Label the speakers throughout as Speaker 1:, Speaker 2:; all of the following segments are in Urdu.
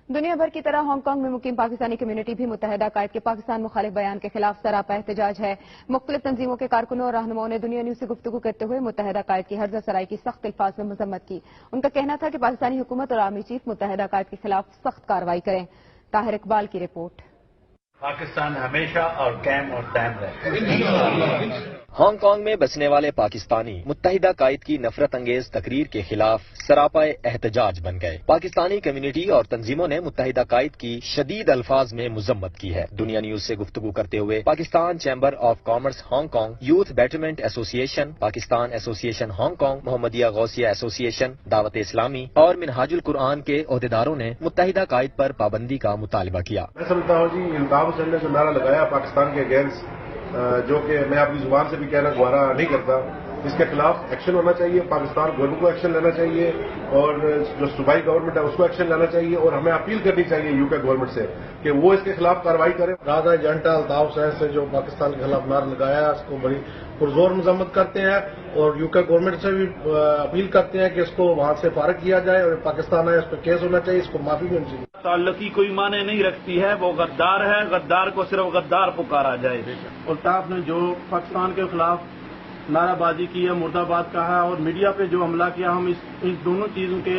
Speaker 1: دنیا بھر کی طرح ہانگ کانگ میں مقیم پاکستانی کمیونٹی بھی متحدہ قائد کے پاکستان مخالف بیان کے خلاف سراپا احتجاج ہے۔ مختلف تنظیموں کے کارکنوں اور رہنماؤں نے دنیا نیوز سے گفتگو کرتے ہوئے متحدہ قائد کی ہرزہ سرائی کی سخت الفاظ میں مذمت کی۔ ان کا کہنا تھا کہ پاکستانی حکومت اور آرمی چیف متحدہ قائد کے خلاف سخت کارروائی کریں۔ طاہر اقبال کی رپورٹ۔
Speaker 2: پاکستان ہمیشہ اور قائم اور دائم رہے۔
Speaker 3: ہانگ کانگ میں بسنے والے پاکستانی متحدہ قائد کی نفرت انگیز تقریر کے خلاف سراپا احتجاج بن گئے۔ پاکستانی کمیونٹی اور تنظیموں نے متحدہ قائد کی شدید الفاظ میں مذمت کی ہے۔ دنیا نیوز سے گفتگو کرتے ہوئے Pakistan chamber of commerce Hong Kong, youth betterment ایسوسی ایشن، پاکستان ایسوسی ایشن ہانگ کانگ، محمدیہ غوثیہ ایسوسی ایشن، دعوت اسلامی اور منہاج القرآن کے عہدیداروں نے متحدہ قائد پر پابندی کا مطالبہ کیا۔
Speaker 4: میں سمجھتا ہوں جی الطاف حسین نے جو نعرہ لگایا پاکستان کے اگینسٹ، جو کہ میں اپنی زبان سے بھی کہنا گوارا نہیں کرتا، اس کے خلاف ایکشن ہونا چاہیے۔ پاکستان گورنمنٹ کو ایکشن لینا چاہیے اور جو صوبائی گورنمنٹ ہے اس کو ایکشن لینا چاہیے، اور ہمیں اپیل کرنی چاہیے یو کے گورنمنٹ سے کہ وہ اس کے خلاف کارروائی کرے۔
Speaker 5: راجا ایجنٹا الطاف حسین سے جو پاکستان کے خلاف نعرہ لگایا ہے اس کو بڑی پرزور مذمت کرتے ہیں، اور یو کے گورنمنٹ سے بھی اپیل کرتے ہیں کہ اس کو وہاں سے فارغ کیا جائے، اور پاکستان ہے اس پہ کیس ہونا چاہیے، اس کو معافی بھی ہونی چاہیے۔
Speaker 2: تعلقی کوئی معنی نہیں رکھتی ہے، وہ غدار ہے، غدار کو صرف غدار پکارا جائے۔
Speaker 6: الطاف نے جو پاکستان کے خلاف نعرہ بازی کی ہے، مرد آباد کہا ہے، اور میڈیا پہ جو حملہ کیا، ہم اس دونوں چیزوں کے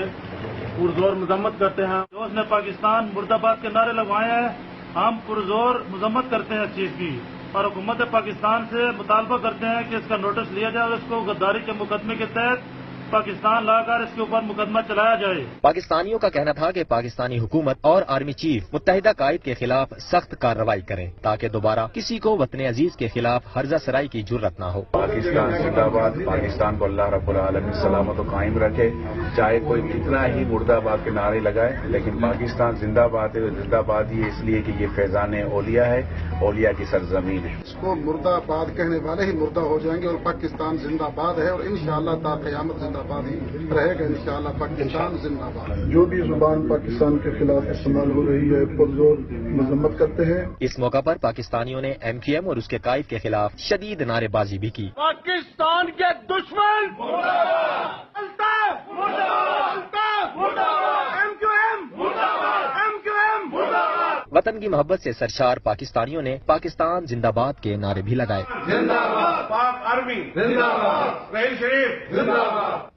Speaker 6: پرزور مذمت کرتے ہیں۔ جو اس نے پاکستان مرد آباد کے نعرے لگوائے ہیں، ہم پرزور مذمت کرتے ہیں اس چیز کی، اور حکومت پاکستان سے مطالبہ کرتے ہیں کہ اس کا نوٹس لیا جائے اور اس کو غداری کے مقدمے کے تحت پاکستان لا کر اس کے اوپر مقدمہ چلایا جائے۔
Speaker 3: پاکستانیوں کا کہنا تھا کہ پاکستانی حکومت اور آرمی چیف متحدہ قائد کے خلاف سخت کارروائی کریں تاکہ دوبارہ کسی کو وطن عزیز کے خلاف ہرزہ سرائی کی جرت نہ ہو۔
Speaker 7: پاکستان زندہ باد، پاکستان کو اللہ رب العالمین سلامت و قائم رکھے، چاہے کوئی کتنا ہی مرد آباد کے نعرے لگائے، لیکن پاکستان زندہ باد ہے۔ زندہ باد ہی اس لیے کہ یہ فیضان اولیاء ہے، اولیاء کی سرزمین ہے۔
Speaker 5: اس کو مرد آباد کہنے والے ہی مردہ ہو جائیں گے، اور پاکستان زندہ باد ہے، اور انشاءاللہ تا قیامت زندہ باد ہی رہے گا۔ انشاءاللہ پاکستان زندہ باد۔
Speaker 4: جو بھی زبان پاکستان کے خلاف استعمال ہو رہی ہے پرزور مذمت کرتے ہیں۔
Speaker 3: اس موقع پر پاکستانیوں نے ایم کیو ایم اور اس کے قائد کے خلاف شدید نعرے بازی بھی کی۔
Speaker 2: پاکستان کے دشمن الطاف
Speaker 3: وطن کی محبت سے سرشار پاکستانیوں نے پاکستان زندہ باد کے نعرے بھی لگائے۔
Speaker 4: زندہ باد پاک آرمی، زندہ باد رحیل شریف، زندہ باد۔